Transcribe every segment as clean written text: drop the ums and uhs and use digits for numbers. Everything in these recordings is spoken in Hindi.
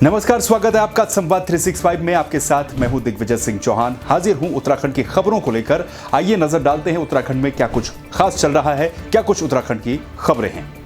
नमस्कार, स्वागत है आपका संवाद 365 में। आपके साथ मैं हूं दिग्विजय सिंह चौहान। हाजिर हूं उत्तराखंड की खबरों को लेकर। आइए नजर डालते हैं उत्तराखंड में क्या कुछ खास चल रहा है, क्या कुछ उत्तराखंड की खबरें हैं।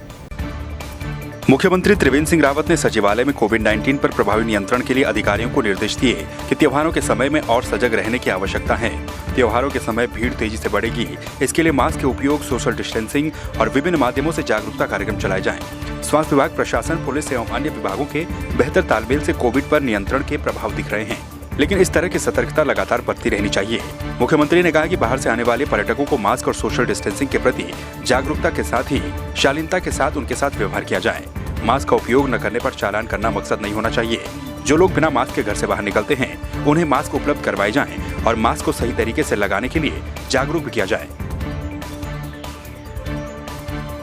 मुख्यमंत्री त्रिवेंद्र सिंह रावत ने सचिवालय में कोविड-19 पर प्रभावी नियंत्रण के लिए अधिकारियों को निर्देश दिए कि त्योहारों के समय में और सजग रहने की आवश्यकता है। त्योहारों के समय भीड़ तेजी से बढ़ेगी, इसके लिए मास्क के उपयोग, सोशल डिस्टेंसिंग और विभिन्न माध्यमों से जागरूकता कार्यक्रम चलाए जाएं। स्वास्थ्य विभाग, प्रशासन, पुलिस एवं अन्य विभागों के बेहतर तालमेल से कोविड पर नियंत्रण के प्रभाव दिख रहे हैं, लेकिन इस तरह की सतर्कता लगातार बरती रहनी चाहिए। मुख्यमंत्री ने कहा कि बाहर से आने वाले पर्यटकों को मास्क और सोशल डिस्टेंसिंग के प्रति जागरूकता के साथ ही शालीनता के साथ उनके साथ व्यवहार किया जाए। मास्क का उपयोग न करने पर चालान करना मकसद नहीं होना चाहिए। जो लोग बिना मास्क के घर से बाहर निकलते हैं, उन्हें मास्क उपलब्ध करवाए जाएं और मास्क को सही तरीके से लगाने के लिए जागरूक भी किया जाए।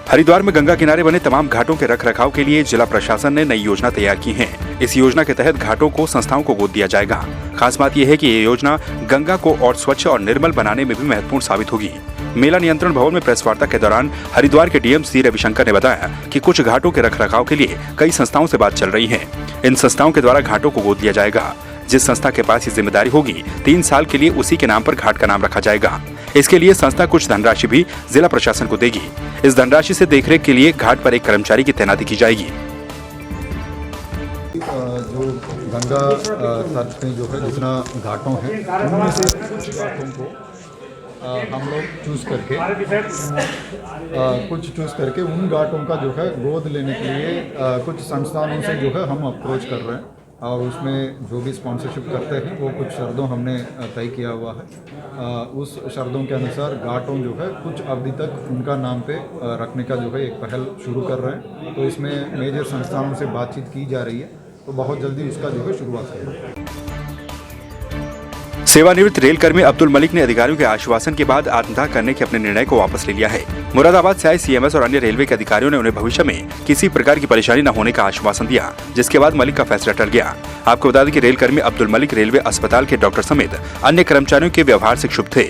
हरिद्वार में गंगा किनारे बने तमाम घाटों के रखरखाव के लिए जिला प्रशासन ने नई योजना तैयार की है। इस योजना के तहत घाटों को संस्थाओं को गोद दिया जाएगा। खास बात यह है कि ये योजना गंगा को और स्वच्छ और निर्मल बनाने में भी महत्वपूर्ण साबित होगी। मेला नियंत्रण भवन में प्रेस वार्ता के दौरान हरिद्वार के डीएम सी रविशंकर ने बताया कि कुछ घाटों के रखरखाव के लिए कई संस्थाओं से बात चल रही है। इन संस्थाओं के द्वारा घाटों को गोद लिया जाएगा। जिस संस्था के पास ये जिम्मेदारी होगी, 3 साल के लिए उसी के नाम पर घाट का नाम रखा जाएगा। इसके लिए संस्था कुछ धनराशि भी जिला प्रशासन को देगी। इस धनराशि से देखरेख के लिए घाट पर एक कर्मचारी की तैनाती की जाएगी। जो गंगा तट में जो है जितना घाटों हैं, उनमें से कुछ घाटों को हम लोग चूज़ करके उन घाटों का जो है गोद लेने के लिए कुछ संस्थानों से जो है हम अप्रोच कर रहे हैं और उसमें जो भी स्पॉन्सरशिप करते हैं वो कुछ शर्तों हमने तय किया हुआ है। उस शर्तों के अनुसार घाटों जो है कुछ अवधि तक उनका नाम पे रखने का जो है एक पहल शुरू कर रहे हैं। तो इसमें मेजर संस्थानों से बातचीत की जा रही है, तो बहुत जल्दी उसका जो है शुरुआत होगी। सेवानिवृत्त रेल कर्मी अब्दुल मलिक ने अधिकारियों के आश्वासन के बाद आत्मदाह करने के अपने निर्णय को वापस ले लिया है। मुरादाबाद से आए सीएमएस और अन्य रेलवे के अधिकारियों ने उन्हें भविष्य में किसी प्रकार की परेशानी न होने का आश्वासन दिया, जिसके बाद मलिक का फैसला टल गया। आपको बता दें कि रेल कर्मी अब्दुल मलिक रेलवे अस्पताल के डॉक्टर समेत अन्य कर्मचारियों के व्यवहार से क्षुब्ध थे,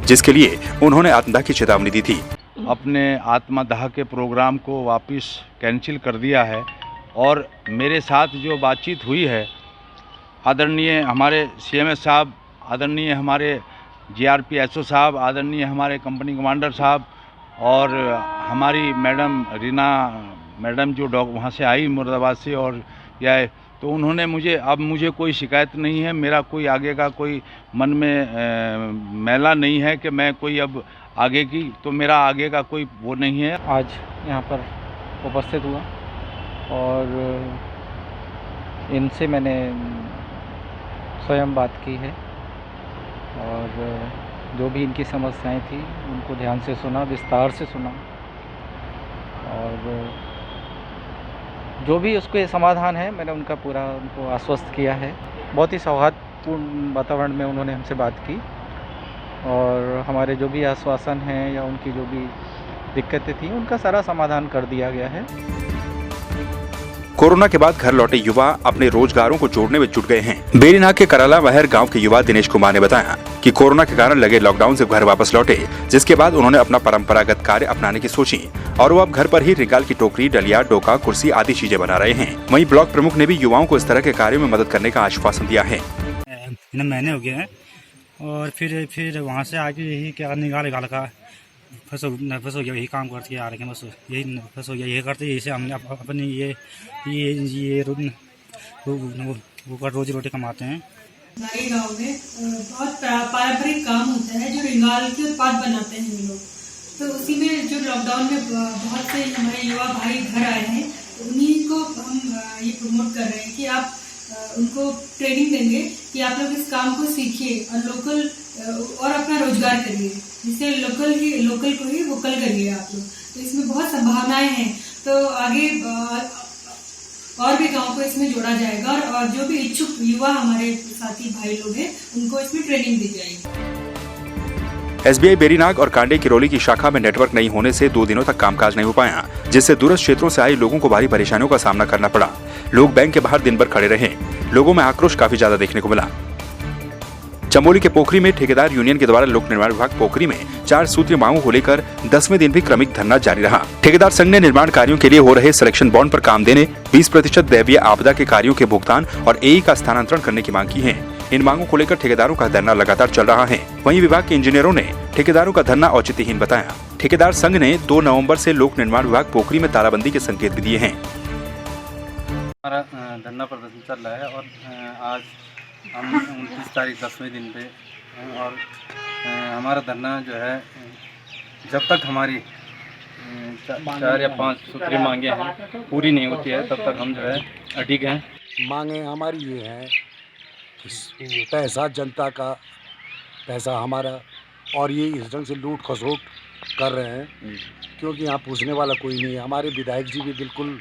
जिसके लिए उन्होंने आत्मदाह की चेतावनी दी थी। अपने आत्मदाह के प्रोग्राम को वापस कैंसिल कर दिया है और मेरे साथ जो बातचीत हुई है, आदरणीय हमारे सीएमएस साहब, आदरणीय हमारे जीआरपी साहब, आदरणीय हमारे कंपनी कमांडर साहब और हमारी मैडम रीना मैडम जो वहाँ से आई मुरादाबाद से, और यह तो उन्होंने मुझे कोई शिकायत नहीं है। मेरा कोई आगे का कोई मन में मैला नहीं है कि मैं कोई अब आगे की, तो मेरा आगे का कोई वो नहीं है। आज यहाँ पर उपस्थित हुआ और इनसे मैंने स्वयं बात की है और जो भी इनकी समस्याएं थी उनको ध्यान से सुना, विस्तार से सुना और जो भी उसके समाधान है मैंने उनका पूरा उनको आश्वस्त किया है। बहुत ही सौहार्दपूर्ण वातावरण में उन्होंने हमसे बात की और हमारे जो भी आश्वासन हैं या उनकी जो भी दिक्कतें थी उनका सारा समाधान कर दिया गया है। कोरोना के बाद घर लौटे युवा अपने रोजगारों को जोड़ने में जुट गए हैं। बेरीनाग के कराला वहर गांव के युवा दिनेश कुमार ने बताया कि कोरोना के कारण लगे लॉकडाउन से घर वापस लौटे, जिसके बाद उन्होंने अपना परंपरागत कार्य अपनाने की सोची और वो अब घर पर ही रिंगाल की टोकरी, डलिया, डोका, कुर्सी आदि चीजें बना रहे हैं। वहीं ब्लॉक प्रमुख ने भी युवाओं को इस तरह के कार्यों में मदद करने का आश्वासन दिया है। महीने हो गए हैं और फिर वहाँ से आके यही क्या निकाल का फंसो यही काम करते आ रहे हैं। बस यही फंसो यही करते, यही से हमने अपनी ये रोजी रोटी कमाते हैं। हमारे गांव में बहुत पारंपरिक काम होता है जो रिंगाल के उत्पाद बनाते हैं हम लोग। तो उसी में जो लॉकडाउन में बहुत से हमारे युवा भाई घर आए हैं, उन्हीं को हम ये प्रमोट कर रहे हैं कि आप उनको ट्रेनिंग देंगे कि आप लोग इस काम को सीखिए और लोकल और अपना रोजगार करिए, जिससे लोकल को ही वोकल करिए आप लोग। तो इसमें बहुत संभावनाएं हैं, तो आगे और भी गांव को इसमें जोड़ा जाएगा और जो भी इच्छुक युवा हमारे साथी भाई लोग हैं उनको इसमें ट्रेनिंग दी जाएगी। एसबीआई बेरीनाग और कांडे किरोली की शाखा में नेटवर्क नहीं होने से 2 दिनों तक कामकाज नहीं हो पाया, जिससे दूरस्थ क्षेत्रों से आए लोगों को भारी परेशानियों का सामना करना पड़ा। लोग बैंक के बाहर दिन भर खड़े रहे। लोगों में आक्रोश काफी ज्यादा देखने को मिला। चमोली के पोखरी में ठेकेदार यूनियन के द्वारा लोक निर्माण विभाग पोखरी में 4 सूत्रीय मांगों को लेकर 10वें दिन भी क्रमिक धरना जारी रहा। ठेकेदार संघ ने निर्माण कार्यों के लिए हो रहे सिलेक्शन बॉन्ड पर काम देने, 20% दैवीय आपदा के कार्यों के भुगतान और एई का स्थानांतरण करने की मांग की है। इन मांगों को लेकर ठेकेदारों का धरना लगातार चल रहा है। वहीं विभाग के इंजीनियरों ने ठेकेदारों का धरना औचित्यहीन बताया। ठेकेदार संघ ने 2 नवंबर से लोक निर्माण विभाग पोखरी में तालाबंदी के संकेत भी दिए हैं। हमारा धरना प्रदर्शन चल रहा है और आज हम 29 तारीख 10वें दिन पे हैं और हमारा धरना जो है जब तक हमारी 4 या 5 सूत्री मांगे हैं पूरी नहीं होती है तब तक हम जो है अडिग हैं। मांगे हमारी ये हैं कि पैसा जनता का पैसा हमारा और ये इस ढंग से लूट खसोट कर रहे हैं क्योंकि यहाँ पूछने वाला कोई नहीं है। हमारे विधायक जी भी बिल्कुल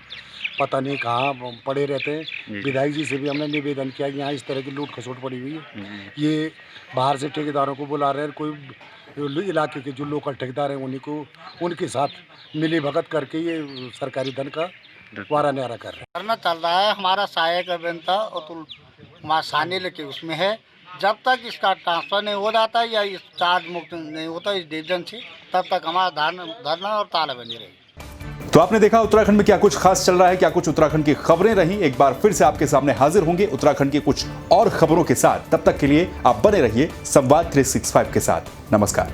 पता नहीं कहाँ पड़े रहते हैं। विधायक जी से भी हमने निवेदन किया कि यहाँ इस तरह की लूट खसोट पड़ी हुई है। ये बाहर से ठेकेदारों को बुला रहे हैं, कोई इलाके के जो लोकल ठेकेदार हैं उन्हीं को उनके साथ मिली भगत करके ये सरकारी धन का वारा न्यारा कर रहे हैं। करना चल रहा है। हमारा सहायक अभियंता अतुल कुमार सानी लेके उसमें है। जब तक इसका ट्रांसफ़र नहीं हो जाता या इस चार्ज मुक्त नहीं होता इस डिवीजन से तब तक हमारा धरना और तालाबंदी रहेगी। तो आपने देखा उत्तराखंड में क्या कुछ खास चल रहा है, क्या कुछ उत्तराखंड की खबरें रही। एक बार फिर से आपके सामने हाजिर होंगे उत्तराखंड की कुछ और खबरों के साथ। तब तक के लिए आप बने रहिए संवाद 365 के साथ। नमस्कार।